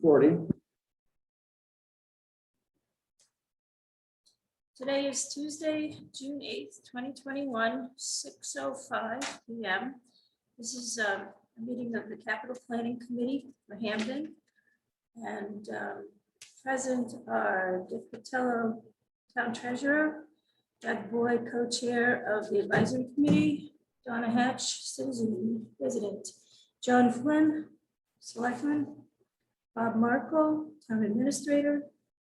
recording. Today is Tuesday, June 8th, 2021, 6:05 p.m. This is a meeting of the Capital Planning Committee for Hamden. And present are Dick Patello, Town Treasurer, Doug Boyd, Co-Chair of the Advisory Committee, Donna Hatch, Citizen Resident, John Flynn, Selectman, Bob Markle, Town Administrator,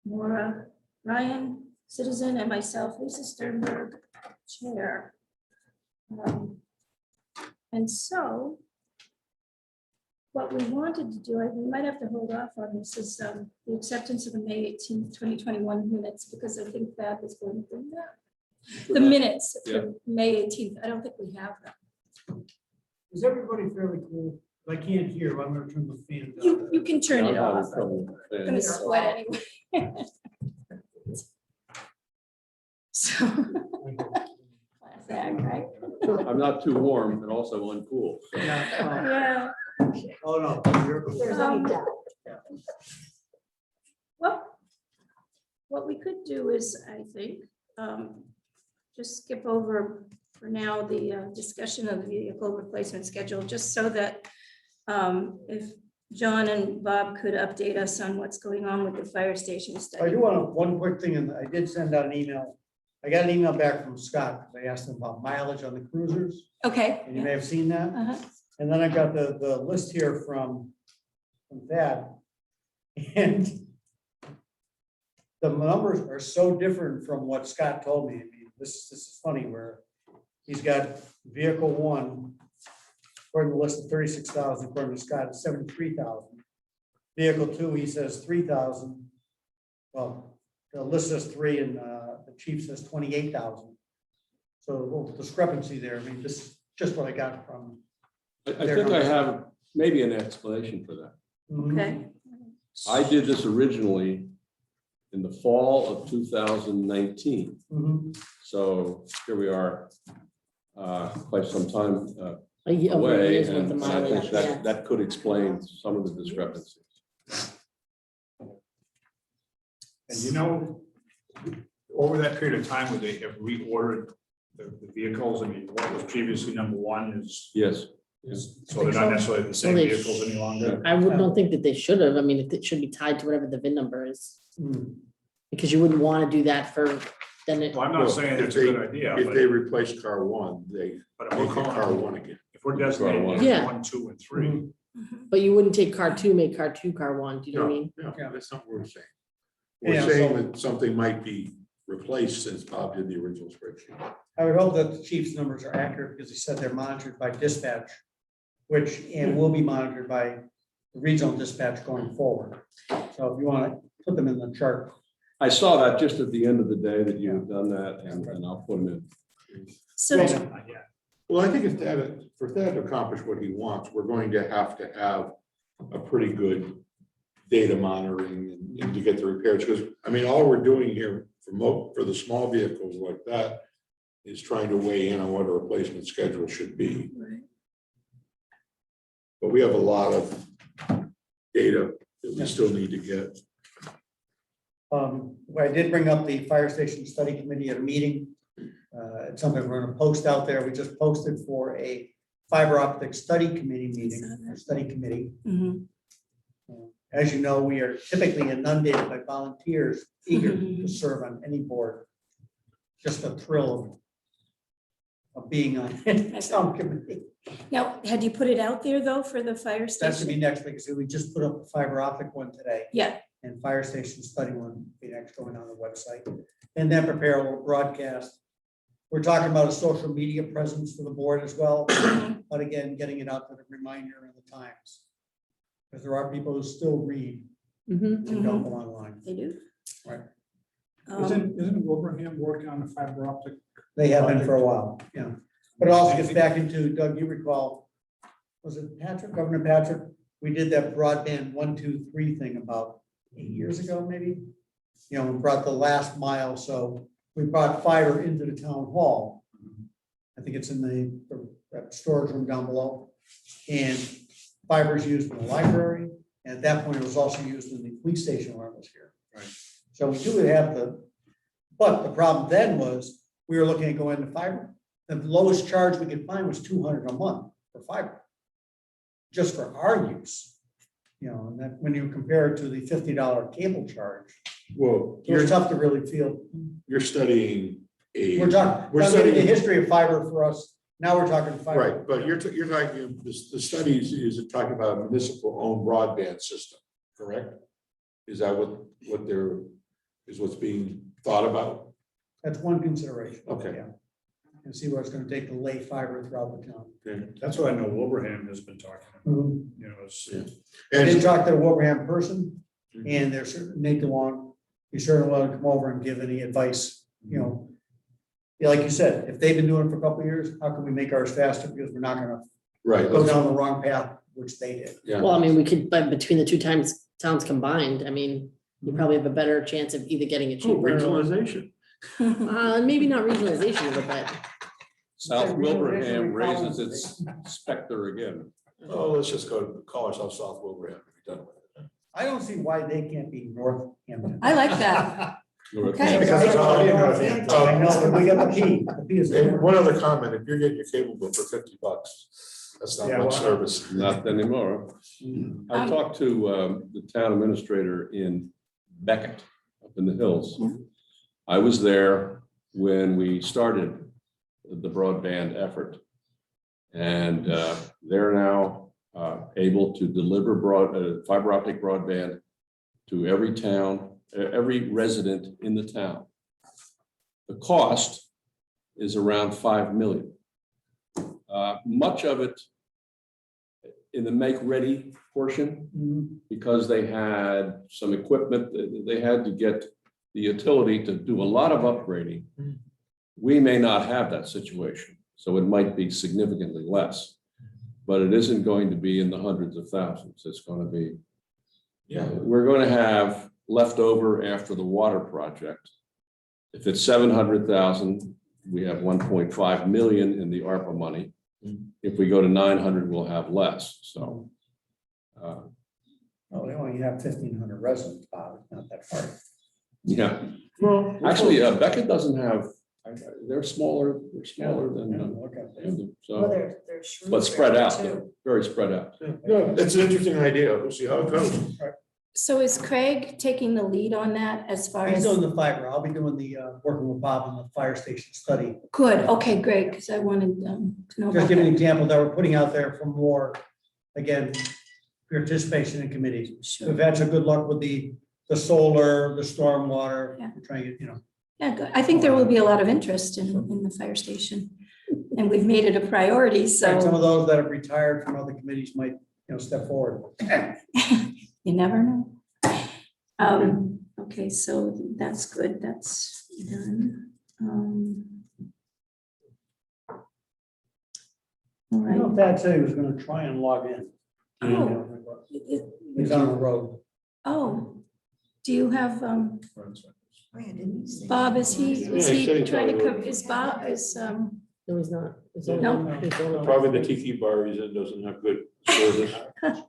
Maura Ryan, Citizen, and myself, Lisa Sternberg, Chair. And so what we wanted to do, we might have to hold off on this, is the acceptance of the May 18th, 2021 minutes, because I think that is going to bring that. The minutes for May 18th, I don't think we have them. Is everybody fairly cool? I can't hear, I'm gonna turn the fan down. You can turn it I'm having off. trouble with I'm that. gonna sweat anyway. So. Class act, right? I'm not too warm and also uncool. Yeah, Yeah. Oh, no. You're cool. Well, what we could do is, I think, just skip over for now the discussion of the vehicle replacement schedule, just so that if John and Bob could update us on what's going on with the fire station I study. do want one quick thing, and I did send out an email. I got an email back from Scott, because I asked him about mileage on the cruisers, Okay. and you may have seen that. Uh-huh. And then I got the list here from Thad. And the numbers are so different from what Scott told me. I mean, this is funny, where he's got vehicle one, according to the list of 36,000, according to Scott, it's 73,000. Vehicle two, he says 3,000. Well, the list says 3 and the chief says 28,000. So a little discrepancy there. I mean, this is just what I got from. I think I have maybe an explanation for that. Okay. I did this originally in the fall of 2019. Mhm. So here we are, quite some time Over away, years with and the I think mileage, that, yeah. that could explain some of the discrepancies. And you know, over that period of time where they have reordered the vehicles, I mean, what was previously number one Yes. so they're not necessarily the same Well, they vehicles any longer. Don't think that they should have. I mean, it should be tied to whatever the VIN number is, Mhm. because you wouldn't want to do that for, then it, Well, I'm not saying it's a good idea, If they but replace car one, they if make we're it car calling, one again. if we're designating it Yeah. as 1, 2, and 3, Mhm. but you wouldn't take car two, make car two, car one. Do you know what I mean? No, Yeah. that's not what we're saying. Yeah, We're saying so- that something might be replaced since Bob did the original spreadsheet. I would hope that the chief's numbers are accurate, because he said they're monitored by dispatch, which and will be monitored by the regional dispatch going forward. So if you want to put them in the chart. I saw that just at the end of the day that you had done that, and I'll put them in. So, not yet. Well, I think if Thad, for Thad to accomplish what he wants, we're going to have a pretty good data monitoring and to get the repairs, because, I mean, all we're doing here for the small vehicles like that is trying to weigh in on what a replacement schedule should be. But we have a lot of data that we still need to get. I did bring up the fire station study committee at a meeting. It's something we're going to post out there. We just posted for a fiber optic study committee meeting, or study committee. mhm. As you know, we are typically inundated by volunteers eager to serve on any board. Just a thrill of being on some committee. Now, had you put it out there though for the fire That should be station? next week. So we just put up the fiber optic one today, Yeah, and fire station study one will be next going on the website. And then prepare a little broadcast. We're talking about a social media presence for the board as well, but again, getting it out to the reminder in the Times. Because there are people who still read Mhm. and don't go online. they do. Right. Isn't Wilbraham working on the fiber optic? They have been for a while, yeah. But it also gets back into, Doug, you recall, was it Patrick, Governor Patrick? We did that broadband 1, 2, 3 thing about 8 years ago, maybe. You know, we brought the last mile, so we brought fiber into the town hall. I think it's in the that storage room down below. And fiber is used in the library, And at that point, it was also used in the police station where I was here. Right. So we do have but the problem then was, we were looking at going to fiber. The lowest charge we could find was $200 a month for fiber. Just for our use. You know, and that, when you compare it to the $50 cable charge, Well, it's tough to really feel. you're studying a. We're talking the studying- history of fiber for us. Now we're talking fiber. Right, but you're talking, the studies is talking about a municipal owned broadband system, correct? Is that what's being thought about? That's one consideration. Okay. Yeah. And see what it's gonna take to lay fiber throughout the town. Okay. That's what I know Wilbraham has been talking about, you know, it's, Yeah. I did And, talk to the Wilbraham person, Mhm. and there's Nate DeLong, he's certainly willing to come over and give any advice, you know. Yeah, like you said, if they've been doing it for a couple of years, how can we make ours faster? Because we're not gonna right, go down the wrong path, which they did. yeah, Well, I mean, we could, but between the two towns combined, I mean, you probably have a better chance of either getting it oh, cheaper. or- regionalization. Maybe not regionalization, but South Wilbraham raises its specter again. Oh, let's just call ourselves South Wilbraham and be done with it. I don't see why they can't be Northampton. I like that. Okay. because it's all in Northampton. I know, but we got the P. The P is. And one other comment, if you're getting your cable bill for $50, that's not Yeah, much wow. service. Not anymore. I talked to the town administrator in Beckett, up in the hills. I was there when we started the broadband effort. And they're now able to deliver fiber optic broadband to every town, every resident in the town. The cost is around 5 million. Much of it in the make-ready portion, because they had some equipment, they had to get the utility to do a lot of upgrading. We may not have that situation, so it might be significantly less, but it isn't going to be in the hundreds of thousands. It's going to be, we're going to have leftover after the water project. If it's 700,000, we have 1.5 million in the ARPA money. If we go to 900, we'll have less, so. Oh, they only have 1,500 residents, Bob, it's not that far. Yeah, well, actually, Beckett doesn't have, they're smaller than, Okay. Hampton, Well, so, they're but spread out, too. very spread out. No, that's an interesting idea. We'll see how it goes. So is Craig taking the lead on that as far He's as? doing the fiber. I'll be doing the, working with Bob on the fire station study. Good, okay, great, because I wanted to know Just about give you an that. example that we're putting out there for more, again, participation in committees. Sure. We've had some good luck with the solar, the stormwater, Yeah. we're trying to get, Yeah, good. I think there will be a lot of interest in the fire station. And we've made it a priority, and some of so those that have retired from other committees might, step forward. you never know. Okay, so that's good, that's done. All I know right. Thad said he was gonna try and log in. Oh. He's on the road. Oh, do you have, Bob, is Yeah, is he said he he's trying to, on the road. is Bob, is, no, he's not. He's No. only- he's only- Probably the tiki bar he's in doesn't have good service.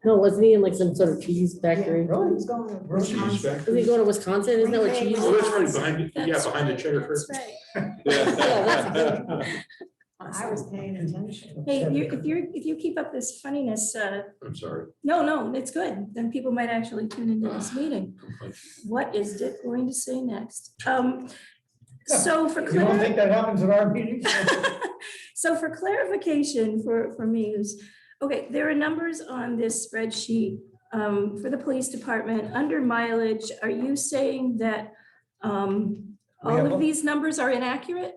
No, wasn't he in like some sort of cheese factory? Really? Cheese Isn't factory? he going to Wisconsin? Isn't that where cheese? Oh, that's right, behind, That's behind the right, cheddar that's curtain. right. I was paying attention. Hey, if you keep up this funniness, I'm sorry. no, it's good. Then people might actually tune into this meeting. What is Dick going to say next? So for You don't think that happens at our meetings? So for clarification for me, okay, there are numbers on this spreadsheet for the police department under mileage. Are you saying that all have of these numbers are inaccurate?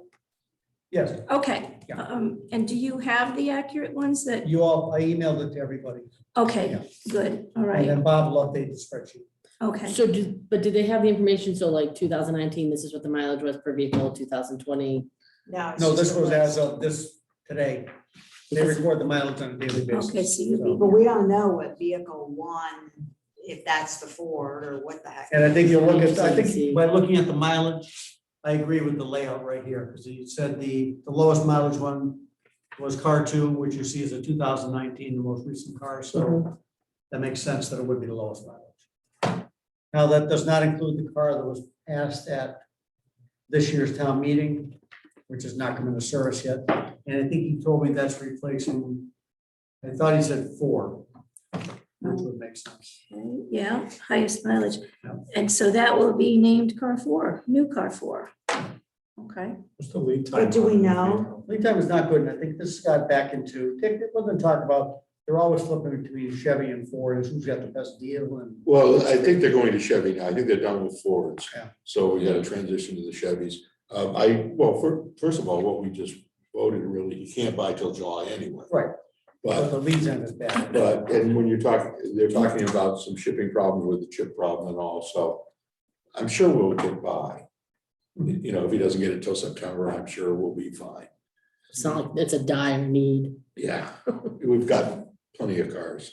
Yes, Okay, Yeah. and do you have the accurate ones that, I emailed it to everybody, okay, Yeah. good, all and right, then Bob will update the spreadsheet. okay. So but did they have the information? So like 2019, this is what the mileage was per vehicle, 2020. No, this was as of this, today. They record the mileage on a daily basis. Okay, so you So- But we don't know what vehicle one, if that's the Ford or what the heck. And I think you'll look at, I Interesting to see. think by looking at the mileage, I agree with the layout right here, because you said the lowest mileage one was car 2, which you see is a 2019, the most recent car, so that makes sense that it would be the lowest mileage. Now, that does not include the car that was passed at this year's town meeting, which has not come into service yet. And I think he told me that's replacing, I thought he said 4, which would make sense. Okay, yeah, highest mileage. Yeah. And so that will be named car 4, new car 4. Okay, What's the lead But do we know? Lead time is not good, and I think this got back into, we've been talking about, they're always flipping between Chevy and Ford, and who's got the best deal, and Well, I think they're going to Chevy now. I think they're done with Fords. Yeah. So we got to transition to the Chevys. First of all, what we just voted, really, you can't buy till July anyway. Right. but But, the lead time is bad. and when you're talking, they're talking about some shipping problems with the chip problem and all, so I'm sure we'll get by. You know, if he doesn't get it till September, I'm sure we'll be fine. It's not like it's a dire need. Yeah, we've got plenty of cars.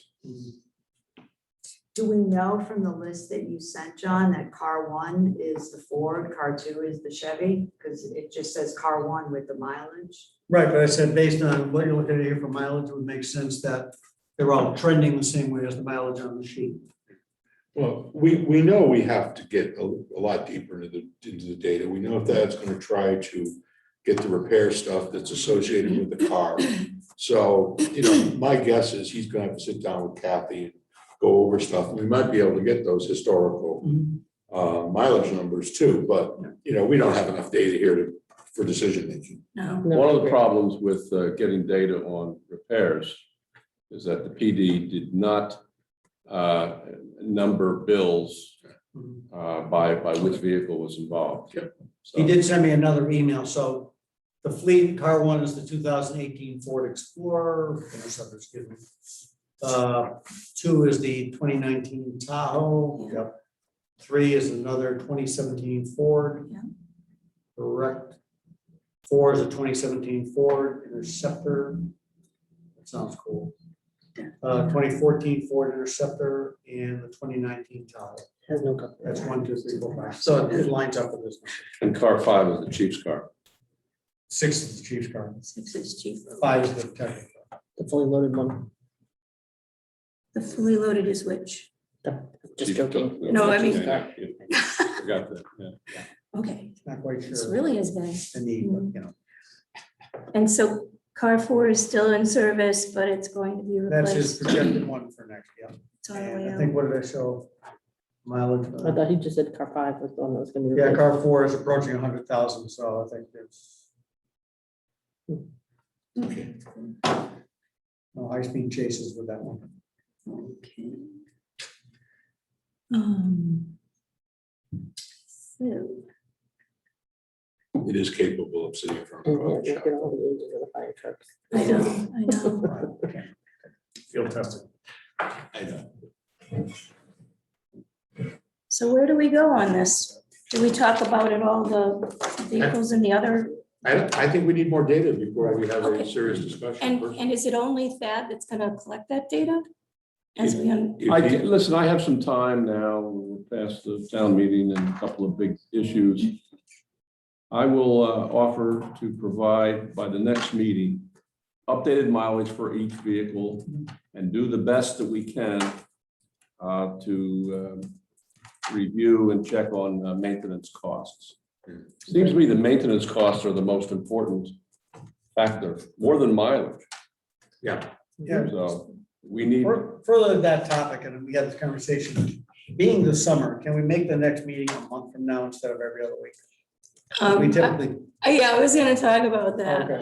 Do we know from the list that you sent, John, that car 1 is the Ford, car 2 is the Chevy? Because it just says car 1 with the mileage. Right, but I said, based on what you're looking at here for mileage, it would make sense that they're all trending the same way as the mileage on the sheet. Well, we know we have to get a lot deeper into the data. We know if that's gonna try to get the repair stuff that's associated with the car. So, you know, my guess is he's gonna have to sit down with Kathy and go over stuff. We might be able to get those historical mileage numbers too, but, you know, we don't have enough data here for decision making. no, One of the problems with getting data on repairs is that the PD did not number bills by which vehicle was involved. Yep. He did send me another email, so the fleet car 1 is the 2018 Ford Explorer, excuse me. 2 is the 2019 Tahoe. Yeah. Yep. 3 is another 2017 Ford. Yeah. Correct. 4 is a 2017 Ford Interceptor. That sounds cool. 2014 Ford Interceptor and the 2019 Tahoe. Has no cover. That's 1, 2, 3, 4, 5. So it lines up with this. And car 5 is the chief's car. 6 is the chief's car. 6 is cheaper. 5 is the technical. The fully loaded one. The fully loaded is which? Just Chief's joking. car. No, I mean- Yeah. Forgot that, yeah. Okay, Not quite it's sure really as bad. the need, but you know, And so car 4 is still in service, but it's going to be that's his replaced. projected one for next year. It's on the And way I think, out. what did I show? Mileage. I thought he just said car 5 was the one that was gonna be. Yeah, replaced. car 4 is approaching 100,000, so I think it's Okay. no high-speed chases with that one. Okay. So, It is capable of sitting in front of a And coffee look shop. at all the engines of the fire trucks. I know. Okay. Field testing. I know. So where do we go on this? Do we talk about it, all the vehicles and the other? I think we need more data before we have a Okay. serious discussion. And is it only Thad that's gonna collect that data? As we, If I he- can, listen, I have some time now, we're past the town meeting and a couple of big issues. I will offer to provide by the next meeting, updated mileage for each vehicle and do the best that we can to review and check on maintenance costs. Seems to me the maintenance costs are the most important factor, more than mileage. Yeah, Yeah. So we need, Further to that topic, and we had this conversation, being the summer, can we make the next meeting a month from now instead of every other week? We typically, yeah, I was gonna talk about that. Okay.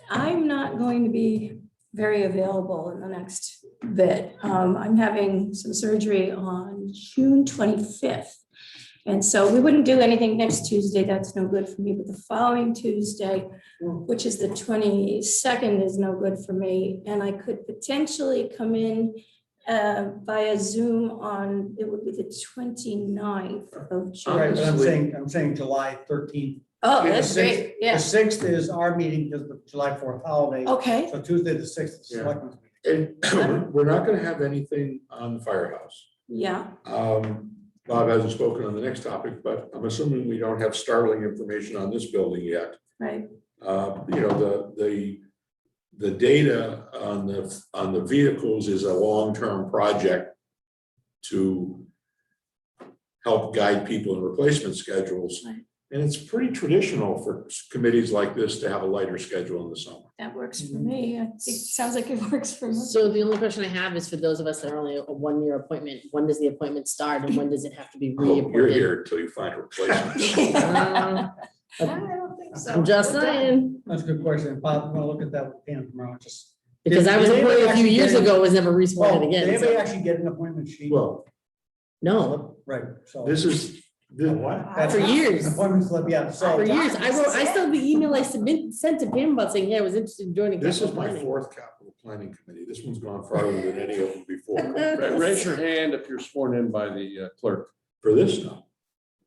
I'm not going to be very available in the next bit. I'm having some surgery on June 25th. And so we wouldn't do anything next Tuesday. That's no good for me, but the following Tuesday, which is the 22nd, is no good for me. And I could potentially come in via Zoom on, it would be the 29th of all right, June. but I'm saying July 13th. Oh, Yeah, that's the great, The yeah, 6th is our meeting because of the July 4th holiday. okay, So Tuesday, the 6th is Yeah. selectmen's meeting. and we're not gonna have anything on the firehouse. yeah, Bob hasn't spoken on the next topic, but I'm assuming we don't have startling information on this building yet. right, You know, the data on the vehicles is a long-term project to help guide people in replacement schedules. Right. And it's pretty traditional for committees like this to have a lighter schedule in the summer. That works for me. I think, sounds like it works for me. So the only question I have is for those of us that are only a 1-year appointment, when does the appointment start and when does it have to be Oh, you're reappointed? here until you find a replacement. Uh, I don't think so. I'm just We're done. saying, That's a good question. Bob, we'll look at that with Pam tomorrow, just. because I was Did anybody appointed a few actually years get- ago, was never Oh, resworn did again. anybody so- actually get an appointment sheet? Well, No, Right, so. this is, What? That's- for years. Appointment slip, yeah, so. For years, I still have the email I sent to Pam about saying, hey, I was interested in joining. this is capital my planning. 4th capital planning committee. This one's gone farther than any of them before. Raise your hand if you're sworn in by the clerk. For this, no,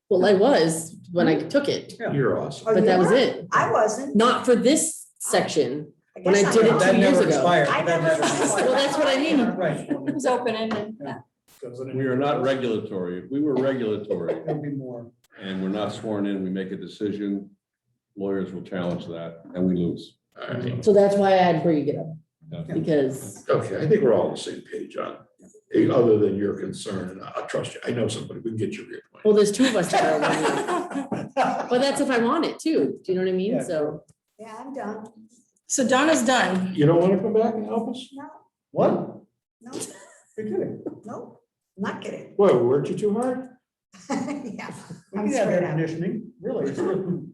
Well, I was when I took it, Yeah. you're awesome. Oh, but you that was were? it. I wasn't. Not for this section. when guess I did it was. That 2 years never ago. expired. I That never- expired. Well, that's what I mean. Right. It was open-ended. Yeah. We are not regulatory. If we were regulatory There'll be more. and we're not sworn in, we make a decision, lawyers will challenge that and we lose. All right. So that's why I'd bring it up, Yeah. because Okay, I think we're all on the same page on, other than your concern, and I'll trust you. I know somebody, we can get you reappointed. well, there's 2 of us that are 1 year. But that's if I want it too. Do you know what I mean? Yeah. So Yeah, I'm done. So Donna's done. You don't want to come back and help us? No, What? no, You're kidding. no, I'm not kidding. Well, weren't you too hard? Yeah. We I'm can have spread air out. conditioning, really. It's good.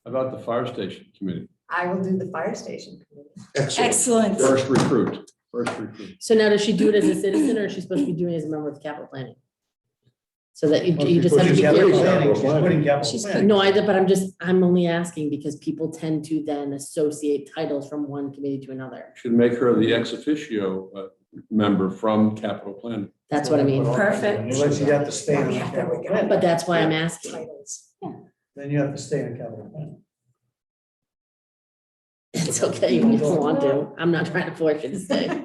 About the fire station committee, I will do the fire station committee. Excellent. Excellent. first recruit, first recruit. So now does she do it as a citizen or is she supposed to be doing it as a member of the capital planning? So that Well, you she's just have to putting be capital careful. planning, she's putting capital She's planning. No, I'm only asking because people tend to then associate titles from one committee to another. Should make her the ex officio member from capital planning. That's what I mean. Perfect. Unless you have to stay on Yeah, capital we planning, But that's why I'm asking. Titles. then you have to stay on capital planning. It's okay if you don't want to. I'm not trying to force you to stay.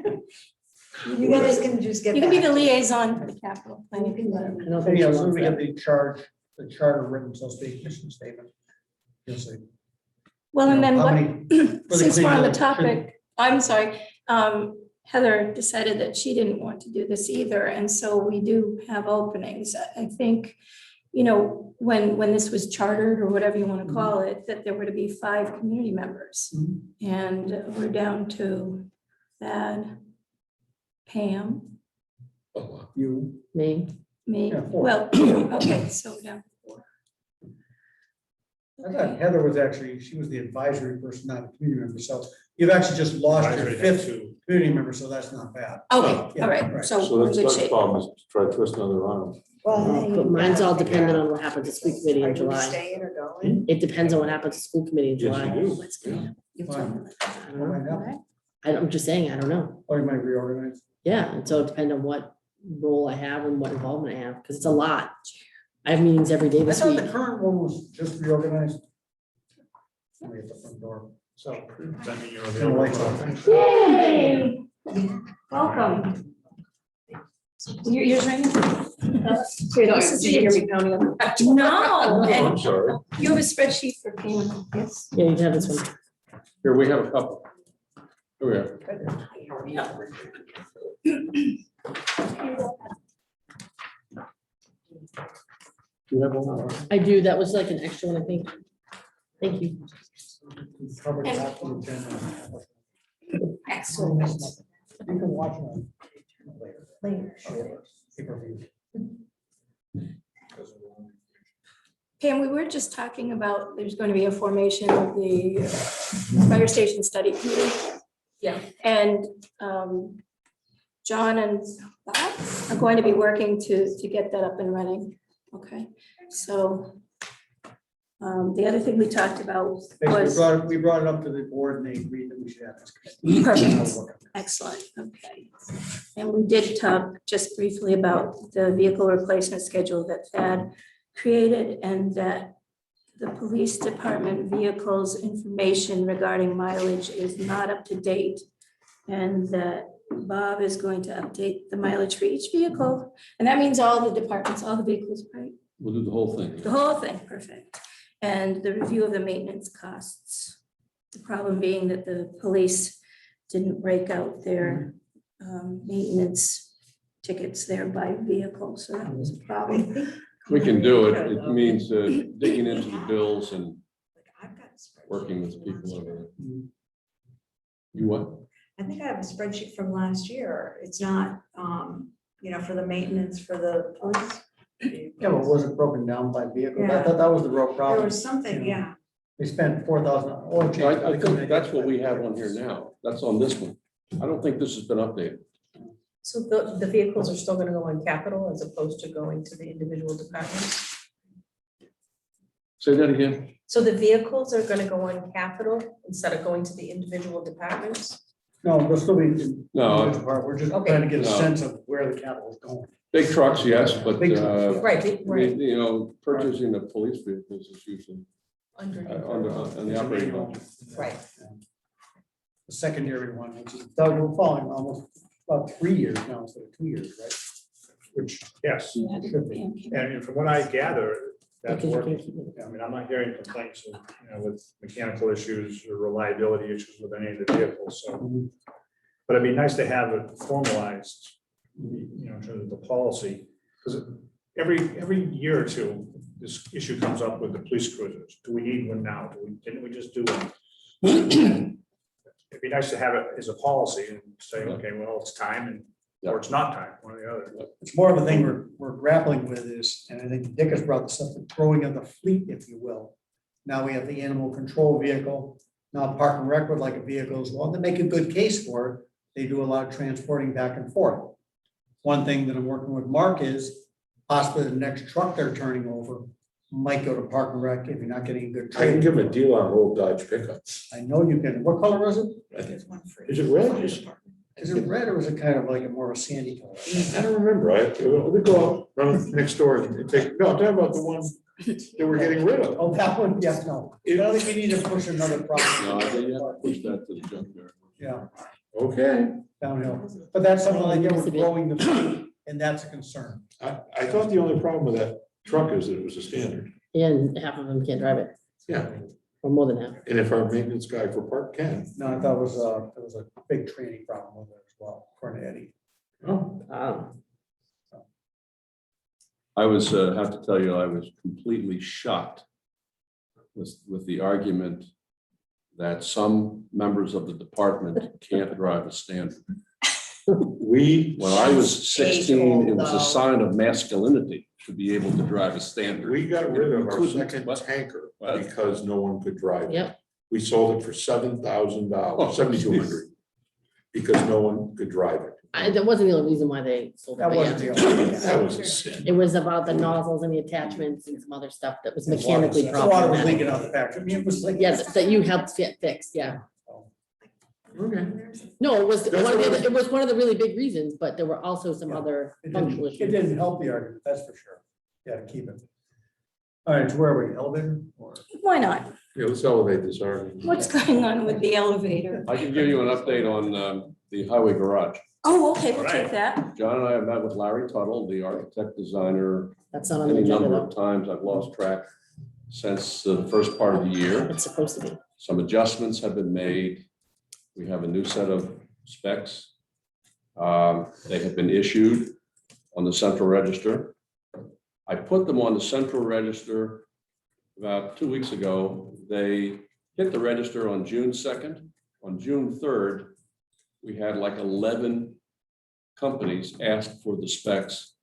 You guys can just get. You can be back the to me. liaison for the capital planning. You can committee. let I don't So, think she yeah, so wants we that. get the charter written, so to speak, mission statement. You'll see. Well, and then How what, many- for the since we're on the cleanup, topic, I'm sorry, Heather decided that she didn't want to do this either, and so we do have openings. I think, you know, when this was chartered, or whatever you want to call it, that there were to be 5 community members. Mhm. And we're down to Thad, Pam, Oh, You, Me, me, Yeah, 4. well, okay, so we're down to 4. I thought Heather was actually, she was the advisory person, not a community member, so you've actually just lost your 5th community member, so that's not bad. Okay, Yeah, all right, right. so we're in good shape. problem, is try to twist another arm. Well, then but you mine's gotta all figure dependent out, on what happens to school committee are in you July. staying or going? It depends on what happens to school committee in Yes, July. you do. What's gonna happen? You Fine. told me. I don't What know. might happen? I'm just saying, I don't know. Or you might reorganize. Yeah, and so it depends on what role I have and what involvement I have, because it's a lot. I have meetings every day I this thought week. the current one was just reorganized. Let me get the front door. So. Does that mean you're Turn the lights available? off. Yay! Welcome. Yours ringing? Did you hear me pounding on the? No, I'm and sorry. you have a spreadsheet for Pam, yes? Yeah, you can have this one. Here, we have a couple. Here we are. You have one more? I do, that was like an extra one, I think. Thank you. Covered half the agenda. Excellent. You can watch it later. Later. Pay-per-view. Pam, we were just talking about, there's going to be a formation of the fire station study committee. Yeah. And John and Bob are going to be working to get that up and running. Okay, so the other thing we talked about was. We brought it up to the board and they agreed that we should have this. committee. Perfect. I'll work on it. Excellent, okay. And we did talk just briefly about the vehicle replacement schedule that Thad created, and that the police department vehicles information regarding mileage is not up to date. And that Bob is going to update the mileage for each vehicle. And that means all the departments, all the vehicles, right? We'll do the whole thing. The whole thing, perfect. And the review of the maintenance costs. The problem being that the police didn't break out their maintenance tickets there by vehicle, so that was a problem. We can do it. It means digging into the bills and working with people over there. You what? I think I have a spreadsheet from last year. It's not, for the maintenance for the police. Yeah, but was it broken down by vehicle? I Yeah. thought that was the real There problem. was something, yeah. They spent $4,000 oil change. I think that's what we have on here now. That's on this one. I don't think this has been updated. So the vehicles are still gonna go on capital as opposed to going to the individual departments? Say that again? So the vehicles are gonna go on capital instead of going to the individual departments? No, we'll still be. in No. the part. We're just Okay. trying to get a No. sense of where the capital is going. Big trucks, yes, but, Big trucks. Right, purchasing of police vehicles is usually underneath. on the operating budget. Right, The secondary one, which is, we're following almost about 3 years now instead of 2 years, right? Which, yes, Should be. and from what I gather, that's Because you working. can't keep it. I mean, I'm not hearing complaints of, with mechanical issues or reliability issues with any of the vehicles, so. But it'd be nice to have it formalized, in terms of the policy, because every year or two, this issue comes up with the police cruisers. Do we need one now? Didn't we just do one? It'd be nice to have it as a policy and say, okay, well, it's time or it's not time, one or the other. It's more of a thing we're grappling with is, and I think Dick has brought this up, the growing of the fleet, if you will. Now we have the animal control vehicle, now Park and Rec would like a vehicle as well, they make a good case for it. They do a lot of transporting back and forth. One thing that I'm working with Mark is possibly the next truck they're turning over might go to Park and Rec if you're not getting a good I can trade. give him a deal on old Dodge pickup. I know you can. What color is it? Is it red? Is it red or is it kind of like a more of a sandy color? I don't remember. We go out, run next door and take, no, I'm talking about the one that we're getting rid of. Oh, that one, yes, no. I don't think we need to push another No, product. you have to push that to the junkyard. Yeah, Okay. downhill. But that's something like, yeah, we're growing the fleet and that's a concern. I thought the only problem with that truck is that it was a standard. And half of them can't drive it, Yeah. or more than half. And if our maintenance guy for Park can. No, I thought it was a big training problem with it as well, according to Eddie. Oh, I was, have to tell you, I was completely shocked with the argument that some members of the department can't drive a standard. we, When I was That's 16, it was a age-old, sign of masculinity to be able to drive a standard. we got rid of our Couldn't- second what? tanker What? because no one could drive it. Yep. We sold it for $7,000, Oh, $7,200, because no one could drive it. That wasn't the only reason why they sold it, That but wasn't yeah. the only. That was a sin. It was about the nozzles and the attachments and some other stuff that was The mechanically water was problematic. leaking out the factory. I mean, it was like. Yes, that you helped get fixed, yeah. Okay. No, it was That's one of what I- the, it was one of the really big reasons, but there were also some Yeah. other It functional didn't, it issues. didn't help the argument, that's for sure. Yeah, to keep it. All right, so where are we? Elevator or? Why not? Yeah, let's elevate this argument. What's going on with the elevator? I can give you an update on the highway garage. Oh, okay, we'll take that. John and I have met with Larry Tuttle, the architect designer, That's not on the any agenda number though. of times. I've lost track since the first part of the year. It's supposed to be. Some adjustments have been made. We have a new set of specs. They have been issued on the central register. I put them on the central register about 2 weeks ago. They hit the register on June 2nd. On June 3rd, we had like 11 companies ask for the specs.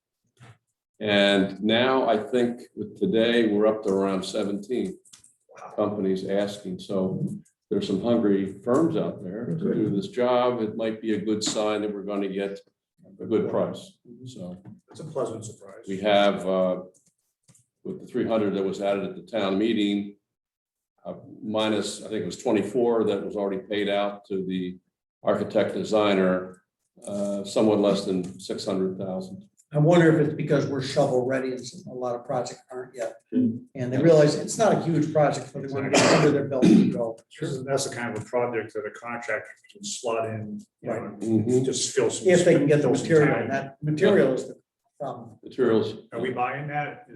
And now I think with today, we're up to around 17 companies asking. So there's some hungry firms out there to do this job. It might be a good sign that we're going to get a good price. So It's a pleasant surprise. we have, with the 300 that was added at the town meeting, minus, I think it was 24 that was already paid out to the architect designer, somewhat less than 600,000. I wonder if it's because we're shovel ready and a lot of projects aren't yet. Hmm. And they realize it's not a huge project, but they want to get under their belt and go. That's the kind of a project that a contractor can slot in, Mhm. just fill some. If they can get the fill some material, time. and that material is the problem. Materials, Are we buying that?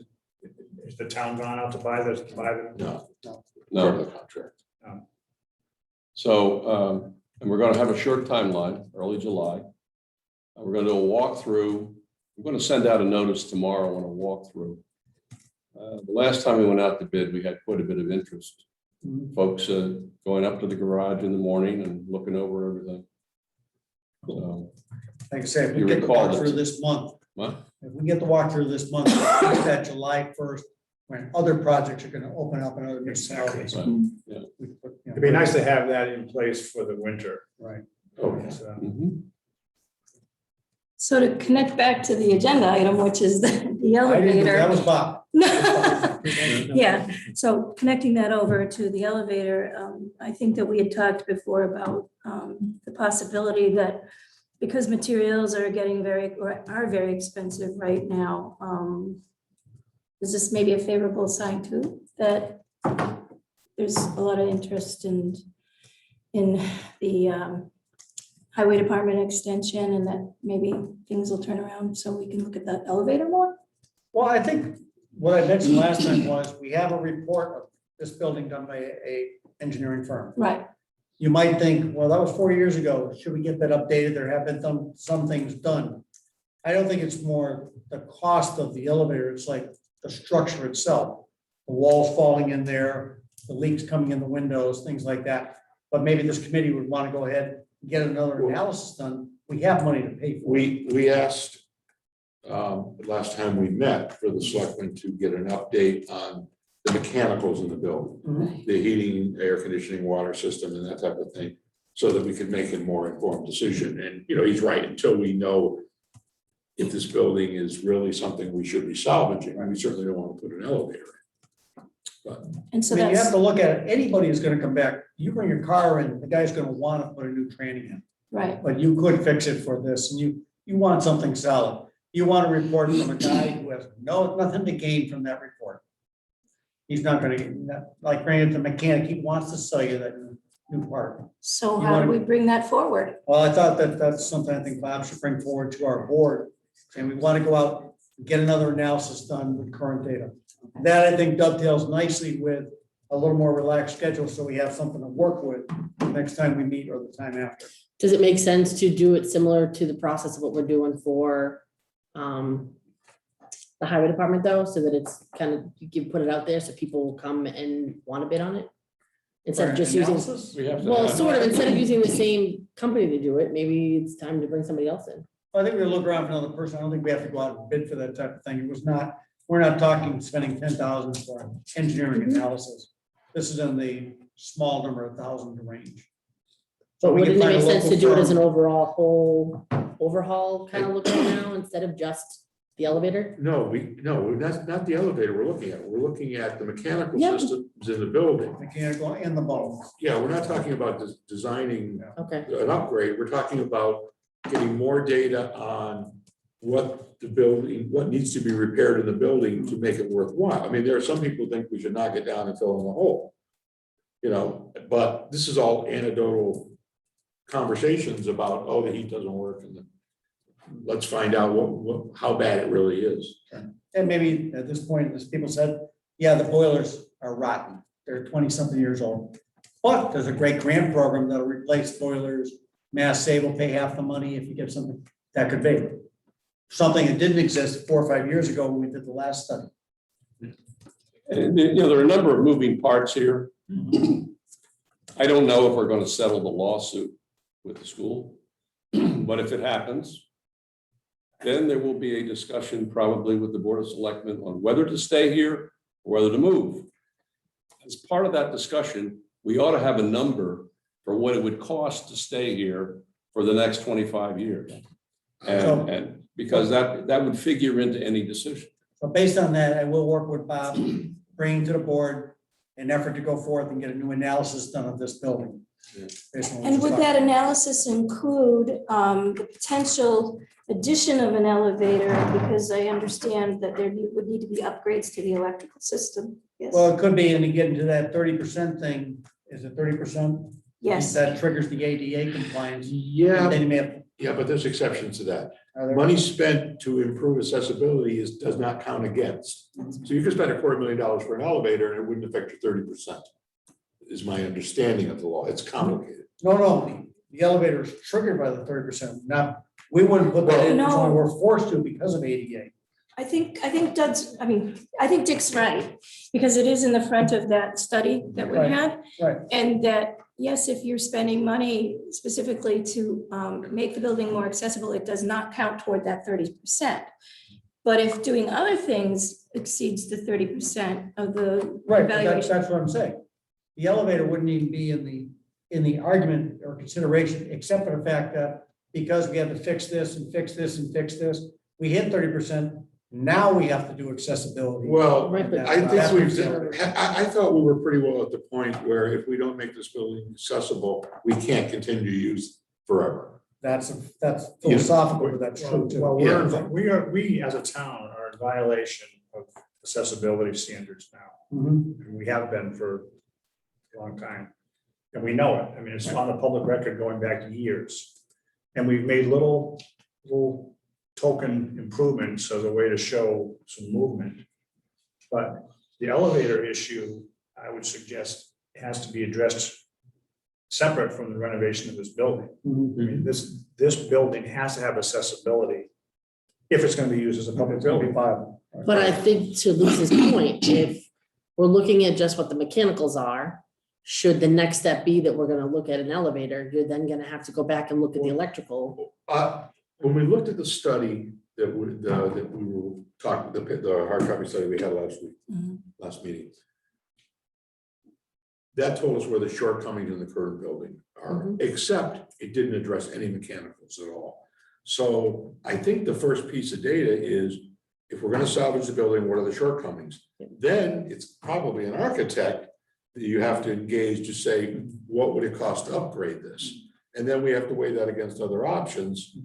Is the town gone out to buy this, No. no. Part of the contract. So And we're gonna have a short timeline, early July. We're gonna do a walkthrough. I'm gonna send out a notice tomorrow on a walkthrough. The last time we went out to bid, we had quite a bit of interest. Folks going up to the garage in the morning and looking over everything. So, Like I said, if we You get the recall that- walkthrough this month, what? if we get the walkthrough this month, it's that July 1st, when other projects are gonna open up in other municipalities. Right. We put, you know, It'd be nice to have that in place for the winter. Right. Okay. So, Mhm. So to connect back to the agenda item, which is the I didn't, that elevator. was Bob. Yeah, so connecting that over to the elevator, I think that we had talked before about the possibility that because materials are getting are very expensive right now, is this maybe a favorable sign too, that there's a lot of interest in the highway department extension and that maybe things will turn around so we can look at that elevator more? Well, I think what I mentioned last time was, we have a report of this building done by a engineering firm. Right, You might think, well, that was 4 years ago, should we get that updated? There have been some things done. I don't think it's more the cost of the elevator, it's like the structure itself. The walls falling in there, the leaks coming in the windows, things like that. But maybe this committee would want to go ahead and get another analysis done. We have money to pay for it. We asked, last time we met, for the selectmen to get an update on the mechanicals in the building. Mhm. The heating, air conditioning, water system and that type of thing, so that we could make a more informed decision. And, you know, he's right, until we know if this building is really something we should be salvaging, we certainly don't want to put an elevator in. But and so I mean, you have that's, to look at it, anybody is gonna come back, you bring your car in, the guy's gonna wanna put a new tranny in. right, But you could fix it for this, and you want something solid. You want a report from a guy who has nothing to gain from that report. He's not gonna, like, bring it to mechanic, he wants to sell you that new part. so You how do wanna- we bring that forward? Well, I thought that that's something I think Bob should bring forward to our board, and we wanna go out and get another analysis done with current data. That, I think, dovetails nicely with a little more relaxed schedule, so we have something to work with next time we meet or the time after. Does it make sense to do it similar to the process of what we're doing for the highway department though, so that it's kind of, you can put it out there so people will come and want to bid on it? Instead of just using, Analysis? We have to well, have- sort of, instead of using the same company to do it, maybe it's time to bring somebody else in. I think we'll look around for another person. I don't think we have to go out and bid for that type of thing. It was not, we're not talking spending 10,000 for engineering analysis. This is in the small number of thousands range. But we can wouldn't it find a make sense to local do it as an firm. overall whole overhaul kind of look right now instead of just the elevator? no, that's not the elevator we're looking at. We're looking at the mechanical Yeah. systems in the building. Mechanical and the bones. Yeah, we're not talking about designing Okay, an upgrade. We're talking about getting more data on what the building, what needs to be repaired in the building to make it worthwhile. I mean, there are some people who think we should knock it down and fill in the hole. You know, but this is all anecdotal conversations about, oh, the heat doesn't work, and let's find out how bad it really is. And maybe at this point, as people said, yeah, the boilers are rotten. They're 20-something years old. But there's a great grant program that'll replace boilers. Mass Save will pay half the money if you get something that could be. Something that didn't exist 4 or 5 years ago when we did the last study. And, you know, there are a number of moving parts here. I don't know if we're going to settle the lawsuit with the school, but if it happens, then there will be a discussion probably with the Board of Selectmen on whether to stay here or whether to move. As part of that discussion, we ought to have a number for what it would cost to stay here for the next 25 years. And because that would figure into any decision. So based on that, I will work with Bob, bring to the board an effort to go forth and get a new analysis done of this building. Yeah. Based on what And we would just that talked analysis include the potential addition of an elevator? Because I understand that there would need to be upgrades to the electrical system. Yes, about. Well, it could be, and you get into that 30% thing, is it 30%? yes. That triggers the ADA compliance. Yeah, Then you may have, yeah, but there's exceptions to that. are there- Money spent to improve accessibility does not count against. So you could spend $250,000 for an elevator and it wouldn't affect your 30%. Is my understanding of the law. It's complicated. No, the elevator is triggered by the 30%, not, we wouldn't put that in, it's only No. we're forced to because of ADA. I think Dick's right, because it is in the front of that study that we Right, had. right. And that, yes, if you're spending money specifically to make the building more accessible, it does not count toward that 30%. But if doing other things exceeds the 30% of the Right, but evaluation. that's what I'm saying. The elevator wouldn't even be in the argument or consideration, except for the fact that because we had to fix this and fix this and fix this, we hit 30%. Now we have to do accessibility. Well, Right, but I think That's what we've, I'm saying. I thought we were pretty well at the point where if we don't make this building accessible, we can't continue to use forever. That's philosophical, but that's true too. Well, Yeah. we as a town are in violation of accessibility standards now. Mhm. And we have been for a long time. And we know it. I mean, it's on the public record going back years. And we've made little token improvements as a way to show some movement. But the elevator issue, I would suggest, has to be addressed separate from the renovation of this building. Mhm. I mean, this building has to have accessibility if it's gonna be used as a public It's gonna be building. viable. But I think to Lisa's point, if we're looking at just what the mechanicals are, should the next step be that we're gonna look at an elevator, you're then gonna have to go back and look at the electrical. When we looked at the study that we were talking, the hard copy study we had last week, last meeting. That told us where the shortcomings in the current building are, except it didn't address any mechanicals at all. So I think the first piece of data is, if we're gonna salvage the building, what are the shortcomings? Then it's probably an architect that you have to engage to say, what would it cost to upgrade this? And then we have to weigh that against other options.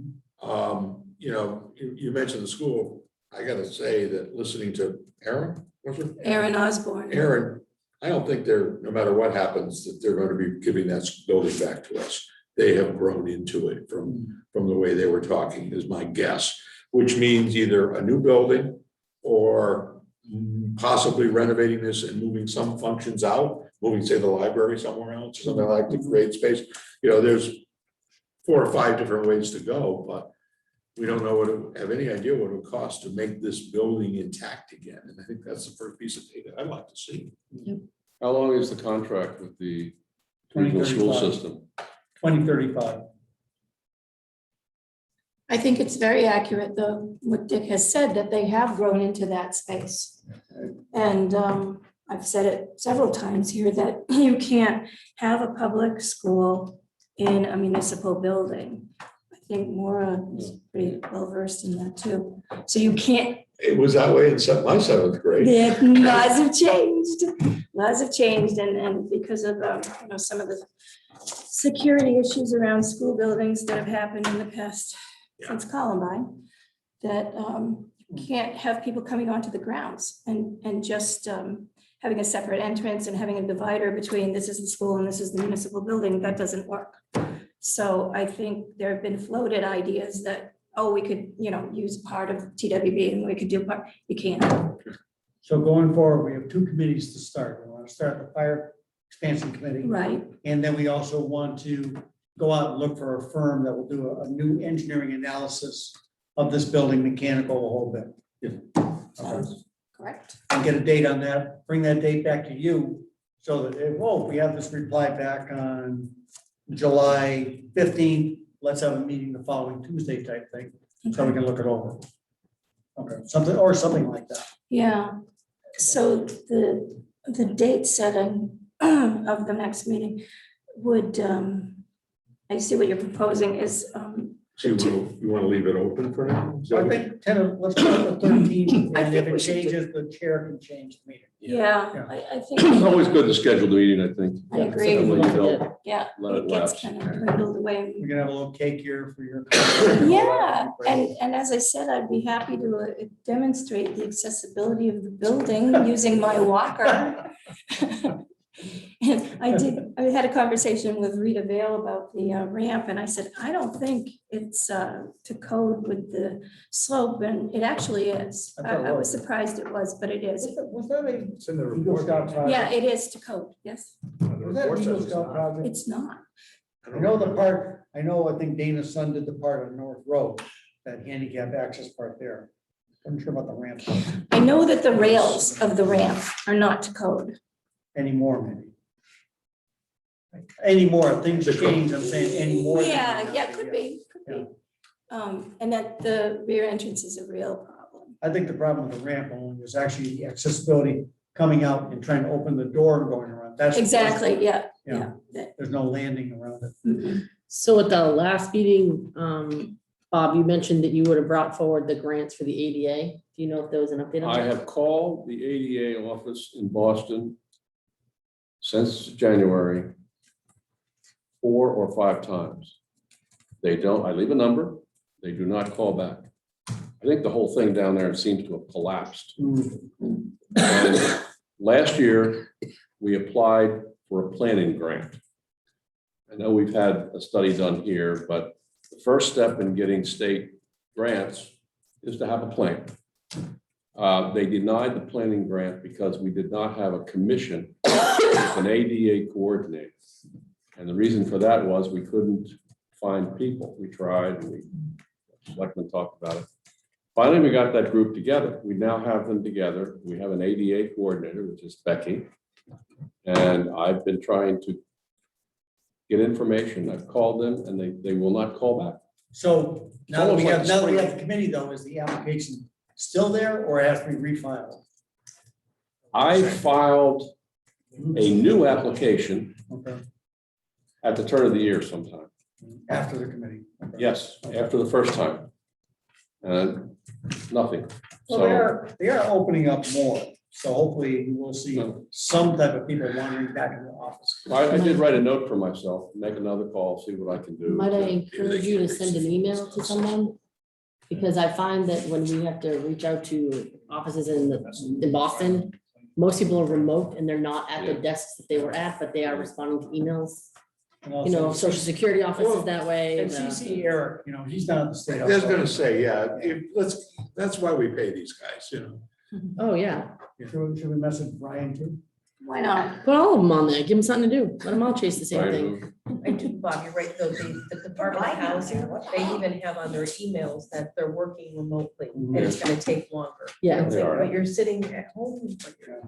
You know, you mentioned the school. I gotta say that listening to Aaron, what's her? Aaron Osborne. Aaron, I don't think they're, no matter what happens, that they're going to be giving that building back to us. They have grown into it from the way they were talking, is my guess, which means either a new building or possibly renovating this and moving some functions out, moving, say, the library somewhere else, or something like to create space. You know, there's 4 or 5 different ways to go, but we don't know have any idea what it would cost to make this building intact again. And I think that's the first piece of data I'd like to see. How long is the contract with the regional school 2035. system? 2035. I think it's very accurate, though, what Dick has said, that they have grown into that space. And I've said it several times here that you can't have a public school in a municipal building. I think Maura is pretty well versed in that too. So you can't, It was that way in my 7th grade. the laws have changed. Laws have changed and because of, some of the security issues around school buildings that have happened in the past since Columbine, that you can't have people coming onto the grounds and just having a separate entrance and having a divider between this is the school and this is the municipal building, that doesn't work. So I think there have been floated ideas that, oh, we could, use part of TWB and we could do part, you can't. So going forward, we have 2 committees to start. We want to start the fire expansion committee. Right, And then we also want to go out and look for a firm that will do a new engineering analysis of this building, mechanical, the whole bit. sounds correct. And get a date on that, bring that date back to you, so that, we have this reply back on July 15th, let's have a meeting the following Tuesday type thing, so we can look it over. Okay, something like that. Yeah, so the date setting of the next meeting would, I see what you're proposing is, So you want to leave it open for now? Is that I what- think let's go to 13, I and think if we it should do- changes, the chair can change the meeting. yeah, I think, It's always good to schedule the meeting, I think. I agree. That way you don't yeah, let it it gets lapse. kind of dwindled away. We're gonna have a little cake here for your. Yeah, and as I said, I'd be happy to demonstrate the accessibility of the building using my walker. And I had a conversation with Rita Vale about the ramp, and I said, I don't think it's to code with the slope, and it actually is. I thought it I was was. surprised it was, but it is. Was that a It's in the Eagle report. Scout project? Yeah, it is to code, yes. The Was that report an Eagle says it's Scout not. project? It's not. I know the part, I think Dana's son did the part on North Road, that handicap access part there. I'm sure about the ramp I know that the rails of the ramp are not to code. anymore, maybe. Anymore, things change, I'm saying anymore. than Yeah, they are. yeah, could be, could be. And that the rear entrance is a real problem. I think the problem with the ramp only is actually the accessibility coming out and trying to open the door and going around. That's. Exactly, yeah, Yeah. yeah. There's no landing around it. Mhm. So at the last meeting, Bob, you mentioned that you would have brought forward the grants for the ADA. Do you know if there was an update on I that? have called the ADA office in Boston since January 4 or 5 times. They don't, I leave a number, they do not call back. I think the whole thing down there seems to have collapsed. And last year, we applied for a planning grant. I know we've had a study done here, but the first step in getting state grants is to have a plan. They denied the planning grant because we did not have a commission with an ADA coordinator. And the reason for that was we couldn't find people. We tried, and selectmen talked about it. Finally, we got that group together. We now have them together. We have an ADA coordinator, which is Becky. And I've been trying to get information. I've called them and they will not call back. So now that we Almost have, like now that we have the committee though, is the application still there or it has to be refiled? I filed a new application Okay, at the turn of the year sometime. after the committee. Okay. Yes, after the first time. And nothing. Well, So they are opening up more, so hopefully we will see some type of people wandering back into the office. I did write a note for myself, make another call, see what I can do. Might I encourage you to send an email to someone? Because I find that when we have to reach out to offices in Boston, most people are remote and they're not at the Yeah. desks that they were at, but they are responding to emails. And You know, also- social security offices that way. And the- CC Eric, you know, he's not at the state. I was House. gonna say, yeah, that's why we pay these guys, you know. Oh, yeah. Should we message Brian too? Why not? Put all of them on there. Give them something to do. Let them all chase the same Right, thing. I do, Bob, you're right, though, the Department of Housing, they even have on their emails that they're working remotely, and it's gonna take longer. Yeah. It's like, They are. But you're sitting at home,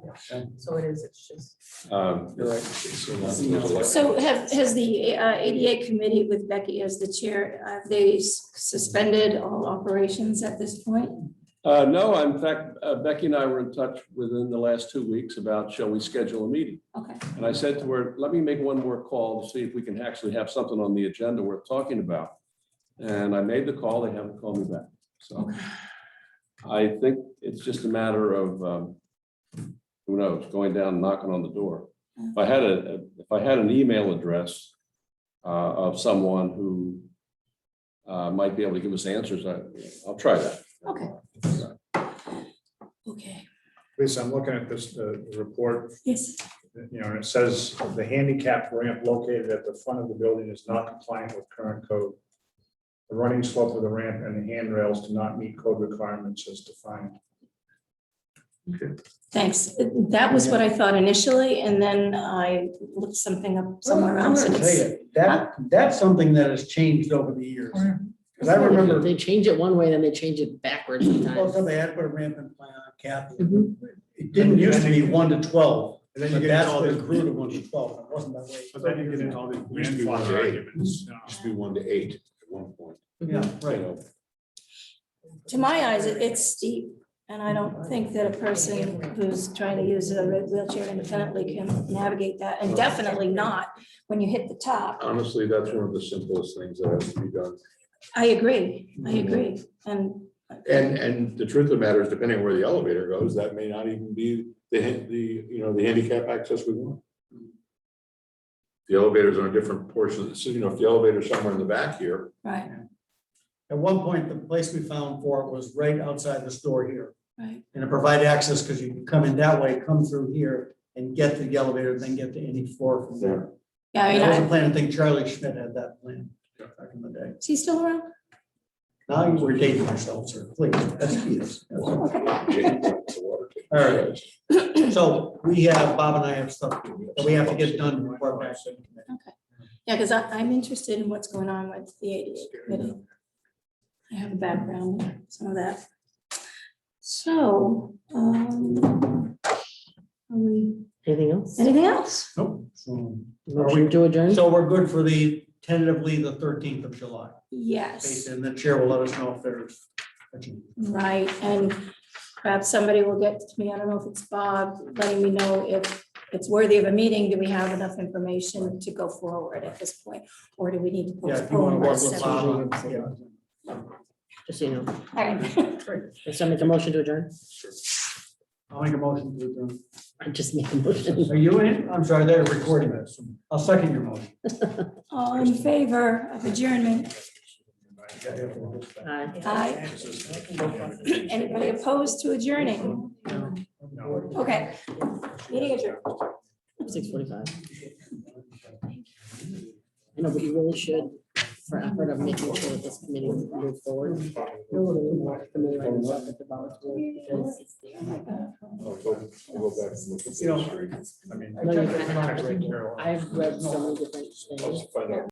but so it is, it's just. You're right. So has the ADA committee with Becky as the chair, have they suspended all operations at this point? No, in fact, Becky and I were in touch within the last 2 weeks about, shall we schedule a meeting? Okay, And I said to her, let me make one more call to see if we can actually have something on the agenda worth talking about. And I made the call, they haven't called me back. So I think it's just a matter of, who knows, going down and knocking on the door. If I had an email address of someone who might be able to give us answers, I'll try that. okay. Okay, Lisa, I'm looking at this, the report, yes. you know, and it says the handicap ramp located at the front of the building is not compliant with current code. The running slope of the ramp and the handrails do not meet code requirements as defined. Thanks. That was what I thought initially, and then I looked something up somewhere I'm else. gonna and tell it's- you, that's something that has changed over the years. Because I remember, They change it one way, then they change it backwards well, sometimes. so they had to put a rampant plan on cap. Mhm. It didn't used to be 1 to 12, And then you but get that's into all what the, grew to 1 to 12. It wasn't that way. but then you get into all the Used to be one to grandfather eight. arguments. Used to be 1 to 8 at one point. Yeah, You right. know, To my eyes, it's steep, and I don't think that a person who's trying to use a wheelchair independently can navigate that, and definitely not when you hit the top. Honestly, that's one of the simplest things that has to be done. I agree, and And the truth of the matter is, depending on where the elevator goes, that may not even be the handicap access we want. The elevator's on a different portion, so, if the elevator's somewhere in the back here, right, At one point, the place we found for it was right outside the store here. right. And it provided access because you can come in that way, come through here and get to the elevator, then get to any floor from there. Yeah, I mean, That was a plan. I think Charlie Schmidt had that plan back in the day. is he still around? Now we're dating ourselves, sir. Please, that's yes. the water tank. All right. So we have, Bob and I have stuff that we have to get done before our back. Yeah, because I'm interested in what's going on with the ADA committee. I have a background in some of that. So, Anything else? anything else? Nope. So Motion to adjourn? so we're good for the tentatively the 13th of July. Yes, And the chair will let us know if there's. right, and perhaps somebody will get to me, I don't know if it's Bob, letting me know if it's worthy of a meeting, do we have enough information to go forward at this point? Or do we need to Yeah, if you want postpone? to by work with several Bob. weeks? Just so you know. All right. Does somebody make a motion to adjourn? I'll make a motion to adjourn. I just make a motion. Are you in? I'm sorry, they're recording this. I'll second your motion. All in favor of adjournment? Aye. Aye. Anybody opposed to adjourning? Okay. Meeting adjourned. 6:45. I know, but you really should, for effort of making sure that this committee moves forward. You're a little more familiar with stuff with the volunteer because it's the. I'll go back and look at You know, this. I mean. No, you kind of have to. I've read so many different things. I'll find out.